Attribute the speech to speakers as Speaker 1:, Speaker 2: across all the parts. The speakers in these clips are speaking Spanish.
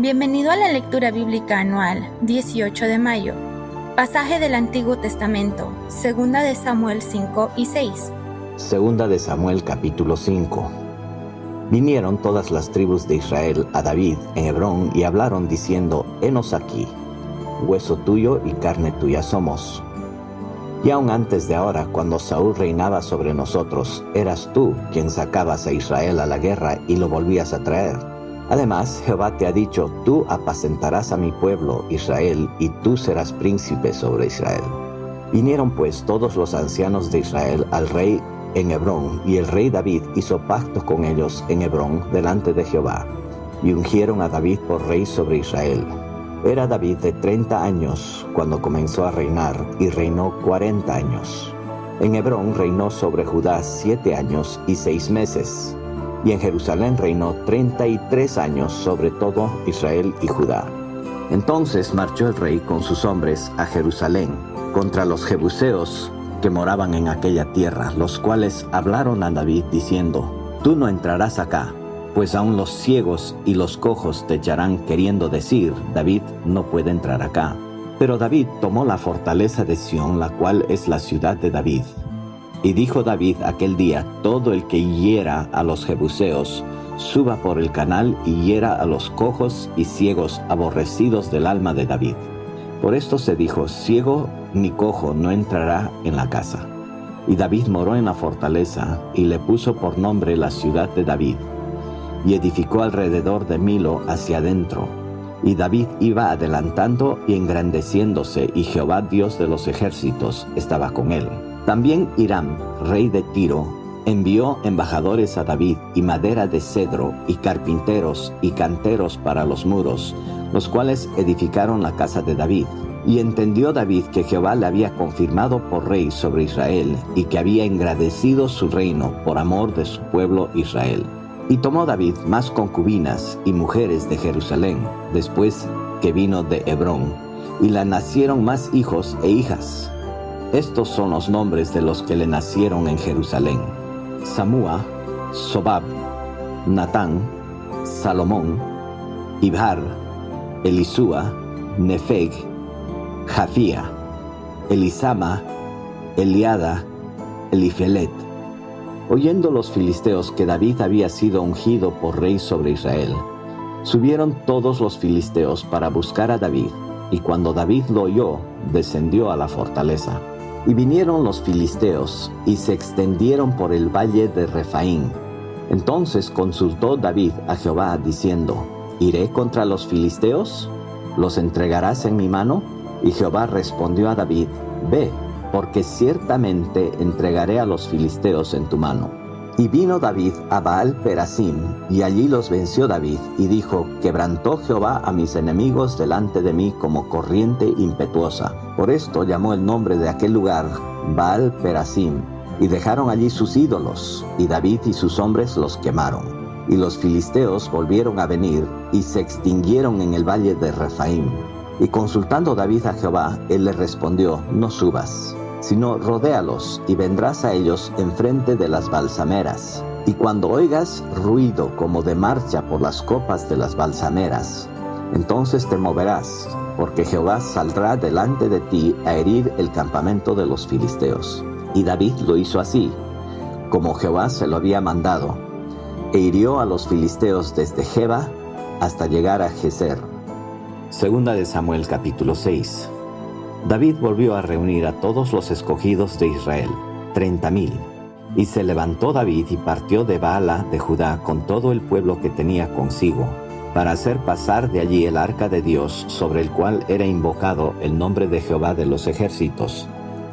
Speaker 1: Bienvenido a la lectura bíblica anual, 18 de mayo. Pasaje del Antiguo Testamento, 2 de Samuel 5 y 6.
Speaker 2: 2 de Samuel capítulo 5. Vinieron todas las tribus de Israel a David en Hebrón y hablaron diciendo: Henos aquí, hueso tuyo y carne tuya somos. Y aun antes de ahora, cuando Saúl reinaba sobre nosotros, eras tú quien sacabas a Israel a la guerra y lo volvías a traer. Además, Jehová te ha dicho: tú apacentarás a mi pueblo Israel, y tú serás príncipe sobre Israel. Vinieron pues todos los ancianos de Israel al rey en Hebrón, y el rey David hizo pacto con ellos en Hebrón delante de Jehová, y ungieron a David por rey sobre Israel. Era David de 30 años cuando comenzó a reinar, y reinó 40 años. En Hebrón reinó sobre Judá 7 años y 6 meses. Y en Jerusalén reinó 33 años sobre todo Israel y Judá. Entonces marchó el rey con sus hombres a Jerusalén contra los jebuseos que moraban en aquella tierra, los cuales hablaron a David diciendo: tú no entrarás acá, pues aun los ciegos y los cojos te echarán, queriendo decir: David no puede entrar acá. Pero David tomó la fortaleza de Sión, la cual es la ciudad de David. Y dijo David aquel día: todo el que hiera a los jebuseos, suba por el canal y hiera a los cojos y ciegos aborrecidos del alma de David. Por esto se dijo: ciego ni cojo no entrará en la casa. Y David moró en la fortaleza, y le puso por nombre la ciudad de David, y edificó alrededor de Milo hacia adentro. Y David iba adelantando y engrandeciéndose, y Jehová Dios de los ejércitos estaba con él. También Hiram, rey de Tiro, envió embajadores a David, y madera de cedro, y carpinteros y canteros para los muros, los cuales edificaron la casa de David. Y entendió David que Jehová le había confirmado por rey sobre Israel, y que había engrandecido su reino por amor de su pueblo Israel. Y tomó David más concubinas y mujeres de Jerusalén, después que vino de Hebrón, y le nacieron más hijos e hijas. Estos son los nombres de los que le nacieron en Jerusalén: Samúa, Sobab, Natán, Salomón, Ibhar, Elisúa, Nefeg, Jafía, Elisama, Eliada, Elifelet. Oyendo los filisteos que David había sido ungido por rey sobre Israel, subieron todos los filisteos para buscar a David, y cuando David lo oyó, descendió a la fortaleza. Y vinieron los filisteos, y se extendieron por el valle de Refaín. Entonces consultó David a Jehová, diciendo: ¿iré contra los filisteos? ¿Los entregarás en mi mano? Y Jehová respondió a David: ve, porque ciertamente entregaré a los filisteos en tu mano. Y vino David a Baal-Perasim, y allí los venció David, y dijo: quebrantó Jehová a mis enemigos delante de mí como corriente impetuosa. Por esto llamó el nombre de aquel lugar Baal-Perasim, y dejaron allí sus ídolos, y David y sus hombres los quemaron. Y los filisteos volvieron a venir, y se extinguieron en el valle de Refaim. Y consultando David a Jehová, él le respondió: no subas, sino rodéalos, y vendrás a ellos enfrente de las balsameras. Y cuando oigas ruido como de marcha por las copas de las balsameras, entonces te moverás, porque Jehová saldrá delante de ti a herir el campamento de los filisteos. Y David lo hizo así, como Jehová se lo había mandado, e hirió a los filisteos desde Geba hasta llegar a Gezer. 2 de Samuel capítulo 6. David volvió a reunir a todos los escogidos de Israel, 30,000. Y se levantó David y partió de Baala de Judá con todo el pueblo que tenía consigo, para hacer pasar de allí el arca de Dios, sobre el cual era invocado el nombre de Jehová de los ejércitos,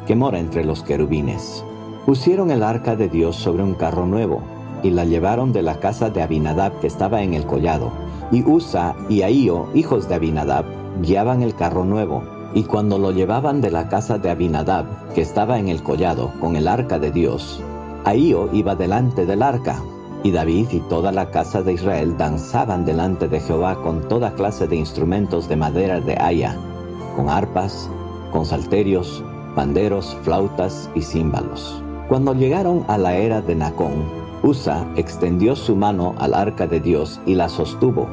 Speaker 2: que mora entre los querubines. Pusieron el arca de Dios sobre un carro nuevo, y la llevaron de la casa de Abinadab que estaba en el collado. Y Usa y Ahío, hijos de Abinadab, guiaban el carro nuevo. Y cuando lo llevaban de la casa de Abinadab, que estaba en el collado, con el arca de Dios, Ahío iba delante del arca. Y David y toda la casa de Israel danzaban delante de Jehová con toda clase de instrumentos de madera de haya, con arpas, con salterios, panderos, flautas y címbalos. Cuando llegaron a la era de Nacón, Usa extendió su mano al arca de Dios y la sostuvo,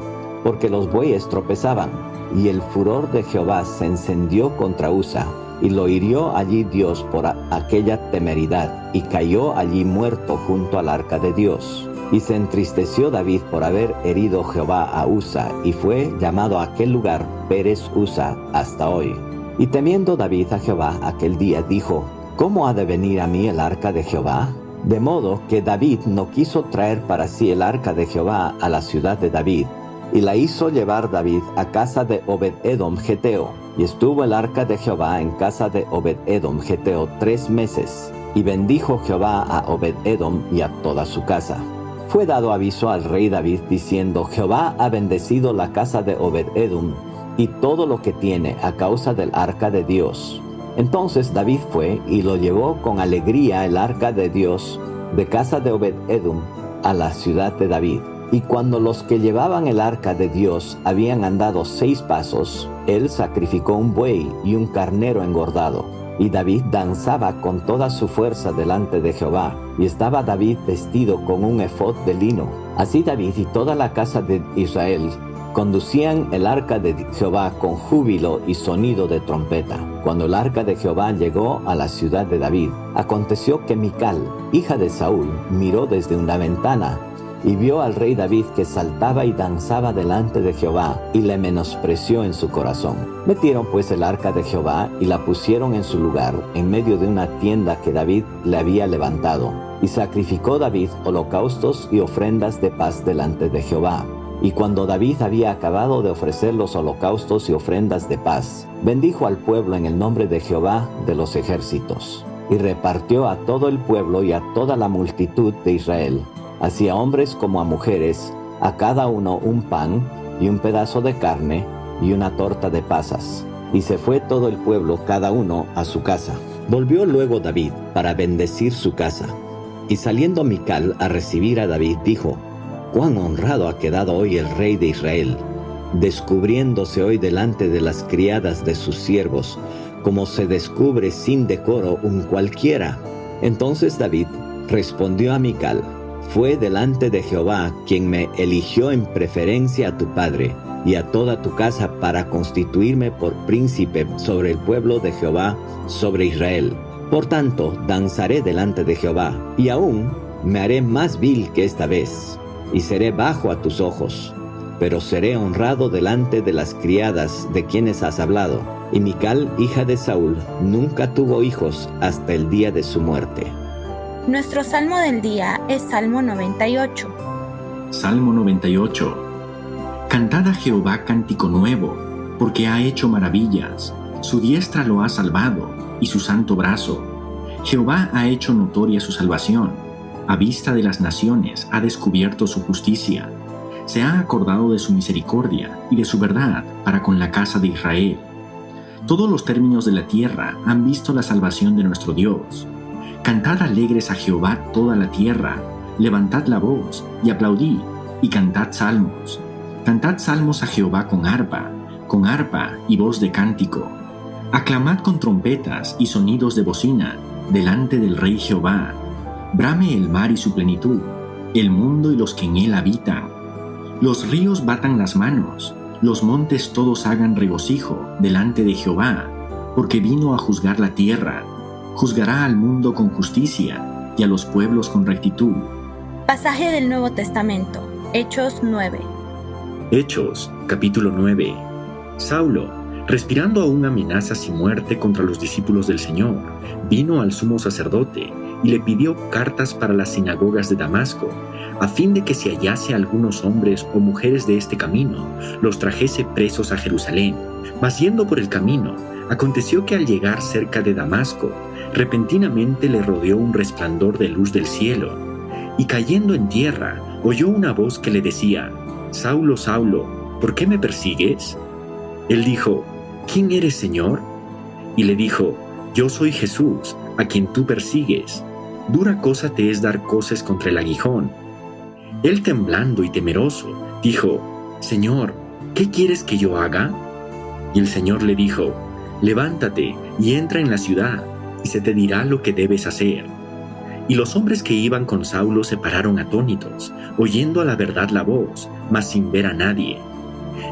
Speaker 2: porque los bueyes tropezaban. Y el furor de Jehová se encendió contra Usa, y lo hirió allí Dios por aquella temeridad, y cayó allí muerto junto al arca de Dios. Y se entristeció David por haber herido Jehová a Usa, y fue llamado a aquel lugar Pérez Usa hasta hoy. Y temiendo David a Jehová aquel día, dijo: ¿Cómo ha de venir a mí el arca de Jehová? De modo que David no quiso traer para sí el arca de Jehová a la ciudad de David, y la hizo llevar David a casa de Obed-edom geteo. Y estuvo el arca de Jehová en casa de Obed-edom geteo 3 meses. Y bendijo Jehová a Obed-edom y a toda su casa. Fue dado aviso al rey David diciendo: Jehová ha bendecido la casa de Obed-edom y todo lo que tiene a causa del arca de Dios. Entonces David fue y lo llevó con alegría el arca de Dios de casa de Obed-edom a la ciudad de David. Y cuando los que llevaban el arca de Dios habían andado 6 pasos, él sacrificó un buey y un carnero engordado. Y David danzaba con toda su fuerza delante de Jehová, y estaba David vestido con un efod de lino. Así David y toda la casa de Israel conducían el arca de Jehová con júbilo y sonido de trompeta. Cuando el arca de Jehová llegó a la ciudad de David, aconteció que Mical, hija de Saúl, miró desde una ventana, y vio al rey David que saltaba y danzaba delante de Jehová, y le menospreció en su corazón. Metieron pues el arca de Jehová y la pusieron en su lugar, en medio de una tienda que David le había levantado. Y sacrificó David holocaustos y ofrendas de paz delante de Jehová. Y cuando David había acabado de ofrecer los holocaustos y ofrendas de paz, bendijo al pueblo en el nombre de Jehová de los ejércitos. Y repartió a todo el pueblo y a toda la multitud de Israel, así a hombres como a mujeres, a cada uno un pan y un pedazo de carne y una torta de pasas. Y se fue todo el pueblo, cada uno a su casa. Volvió luego David para bendecir su casa. Y saliendo Mical a recibir a David, dijo: «Cuán honrado ha quedado hoy el rey de Israel, descubriéndose hoy delante de las criadas de sus siervos, como se descubre sin decoro un cualquiera». Entonces David respondió a Mical: «Fue delante de Jehová quien me eligió en preferencia a tu padre y a toda tu casa para constituirme por príncipe sobre el pueblo de Jehová, sobre Israel. Por tanto, danzaré delante de Jehová, y aún me haré más vil que esta vez, y seré bajo a tus ojos, pero seré honrado delante de las criadas de quienes has hablado». Y Mical, hija de Saúl, nunca tuvo hijos hasta el día de su muerte.
Speaker 1: Nuestro salmo del día es Salmo 98.
Speaker 3: Salmo 98. Cantad a Jehová cántico nuevo, porque ha hecho maravillas. Su diestra lo ha salvado, y su santo brazo. Jehová ha hecho notoria su salvación. A vista de las naciones ha descubierto su justicia. Se ha acordado de su misericordia y de su verdad para con la casa de Israel. Todos los términos de la tierra han visto la salvación de nuestro Dios. Cantad alegres a Jehová toda la tierra, levantad la voz y aplaudid, y cantad salmos. Cantad salmos a Jehová con arpa y voz de cántico. Aclamad con trompetas y sonidos de bocina delante del Rey Jehová. Brame el mar y su plenitud, el mundo y los que en él habitan. Los ríos batan las manos, los montes todos hagan regocijo delante de Jehová, porque vino a juzgar la tierra. Juzgará al mundo con justicia y a los pueblos con rectitud.
Speaker 1: Pasaje del Nuevo Testamento, Hechos 9.
Speaker 3: Hechos, capítulo 9. Saulo, respirando aún amenazas y muerte contra los discípulos del Señor, vino al sumo sacerdote y le pidió cartas para las sinagogas de Damasco, a fin de que si hallase algunos hombres o mujeres de este camino, los trajese presos a Jerusalén. Mas yendo por el camino, aconteció que al llegar cerca de Damasco, repentinamente le rodeó un resplandor de luz del cielo, y cayendo en tierra, oyó una voz que le decía: «Saulo, Saulo, ¿por qué me persigues?». Él dijo: «¿Quién eres, Señor?». Y le dijo: «Yo soy Jesús, a quien tú persigues. Dura cosa te es dar coces contra el aguijón». Él, temblando y temeroso, dijo: «Señor, ¿qué quieres que yo haga?». Y el Señor le dijo: «Levántate y entra en la ciudad, y se te dirá lo que debes hacer». Y los hombres que iban con Saulo se pararon atónitos, oyendo a la verdad la voz, mas sin ver a nadie.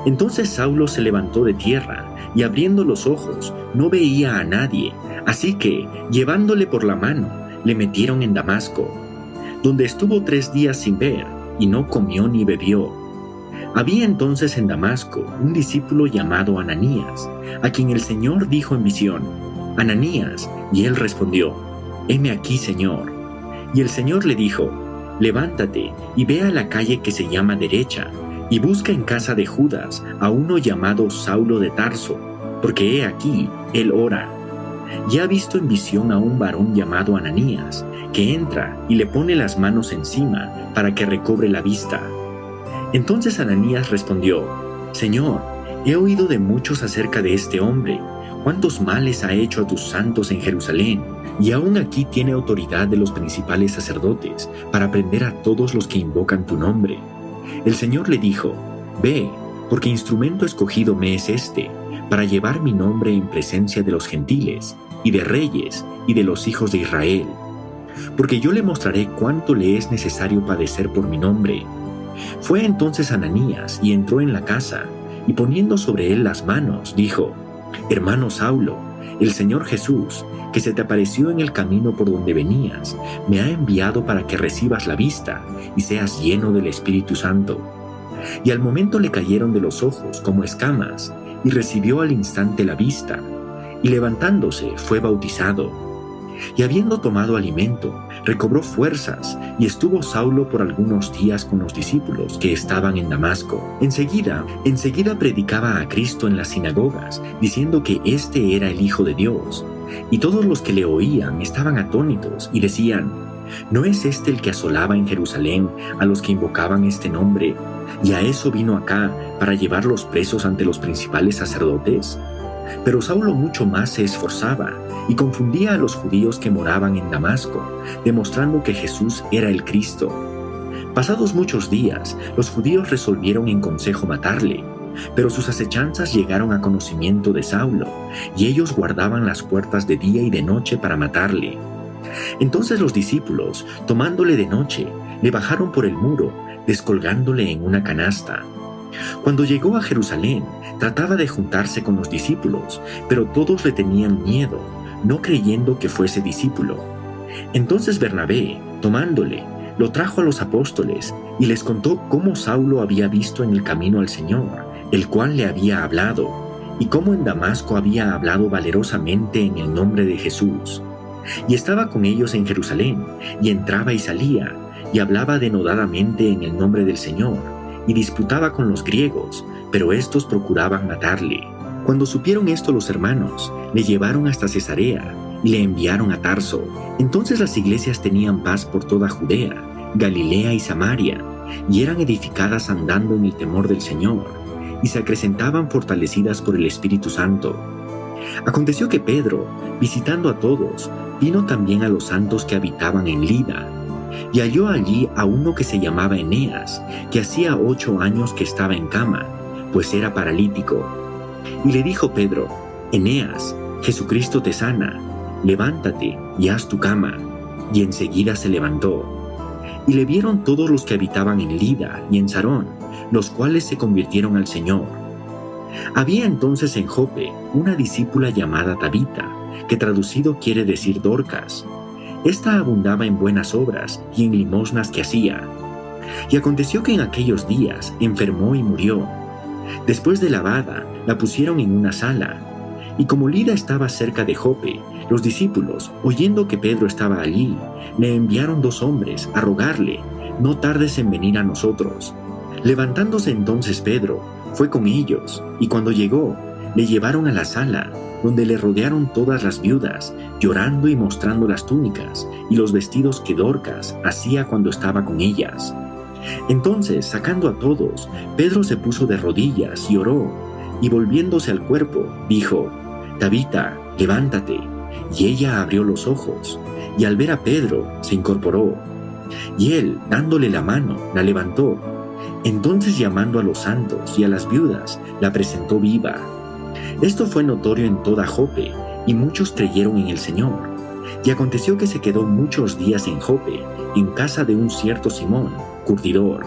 Speaker 3: Entonces Saulo se levantó de tierra, y abriendo los ojos, no veía a nadie, así que, llevándole por la mano, le metieron en Damasco, donde estuvo 3 días sin ver, y no comió ni bebió. Había entonces en Damasco un discípulo llamado Ananías, a quien el Señor dijo en visión: Ananías, y él respondió: heme aquí, Señor. Y el Señor le dijo: levántate y ve a la calle que se llama Derecha, y busca en casa de Judas a uno llamado Saulo de Tarso, porque he aquí, él ora. Y ha visto en visión a un varón llamado Ananías, que entra y le pone las manos encima para que recobre la vista. Entonces Ananías respondió: Señor, he oído de muchos acerca de este hombre, cuántos males ha hecho a tus santos en Jerusalén, y aún aquí tiene autoridad de los principales sacerdotes para prender a todos los que invocan tu nombre. El Señor le dijo: ve, porque instrumento escogido me es este, para llevar mi nombre en presencia de los gentiles, y de reyes, y de los hijos de Israel. Porque yo le mostraré cuánto le es necesario padecer por mi nombre. Fue entonces Ananías, y entró en la casa, y poniendo sobre él las manos, dijo: Hermano Saulo, el Señor Jesús, que se te apareció en el camino por donde venías, me ha enviado para que recibas la vista y seas lleno del Espíritu Santo. Y al momento le cayeron de los ojos como escamas, y recibió al instante la vista, y levantándose fue bautizado. Y habiendo tomado alimento, recobró fuerzas, y estuvo Saulo por algunos días con los discípulos que estaban en Damasco. Enseguida predicaba a Cristo en las sinagogas, diciendo que éste era el Hijo de Dios. Y todos los que le oían estaban atónitos y decían: ¿no es este el que asolaba en Jerusalén a los que invocaban este nombre? ¿Y a eso vino acá para llevarlos presos ante los principales sacerdotes? Pero Saulo mucho más se esforzaba y confundía a los judíos que moraban en Damasco, demostrando que Jesús era el Cristo. Pasados muchos días, los judíos resolvieron en consejo matarle, pero sus acechanzas llegaron a conocimiento de Saulo, y ellos guardaban las puertas de día y de noche para matarle. Entonces los discípulos, tomándole de noche, le bajaron por el muro, descolgándole en una canasta. Cuando llegó a Jerusalén, trataba de juntarse con los discípulos, pero todos le tenían miedo, no creyendo que fuese discípulo. Entonces Bernabé, tomándole, lo trajo a los apóstoles y les contó cómo Saulo había visto en el camino al Señor, el cual le había hablado, y cómo en Damasco había hablado valerosamente en el nombre de Jesús. Y estaba con ellos en Jerusalén, y entraba y salía, y hablaba denodadamente en el nombre del Señor, y disputaba con los griegos, pero éstos procuraban matarle. Cuando supieron esto los hermanos, le llevaron hasta Cesarea, y le enviaron a Tarso. Entonces las iglesias tenían paz por toda Judea, Galilea y Samaria, y eran edificadas andando en el temor del Señor, y se acrecentaban fortalecidas por el Espíritu Santo. Aconteció que Pedro, visitando a todos, vino también a los santos que habitaban en Lida, y halló allí a uno que se llamaba Eneas, que hacía 8 años que estaba en cama, pues era paralítico. Y le dijo Pedro: Eneas, Jesucristo te sana, levántate y haz tu cama. Y enseguida se levantó. Y le vieron todos los que habitaban en Lida y en Sarón, los cuales se convirtieron al Señor. Había entonces en Jope una discípula llamada Tabita, que traducido quiere decir Dorcas. Esta abundaba en buenas obras y en limosnas que hacía. Y aconteció que en aquellos días enfermó y murió. Después de lavada, la pusieron en una sala. Y como Lida estaba cerca de Jope, los discípulos, oyendo que Pedro estaba allí, le enviaron 2 hombres a rogarle: no tardes en venir a nosotros. Levantándose entonces Pedro, fue con ellos, y cuando llegó, le llevaron a la sala, donde le rodearon todas las viudas, llorando y mostrando las túnicas y los vestidos que Dorcas hacía cuando estaba con ellas. Entonces, sacando a todos, Pedro se puso de rodillas y oró, y volviéndose al cuerpo, dijo: Tabita, levántate. Y ella abrió los ojos, y al ver a Pedro, se incorporó. Y él, dándole la mano, la levantó. Entonces, llamando a los santos y a las viudas, la presentó viva. Esto fue notorio en toda Jope, y muchos creyeron en el Señor. Y aconteció que se quedó muchos días en Jope, en casa de un cierto Simón, curtidor.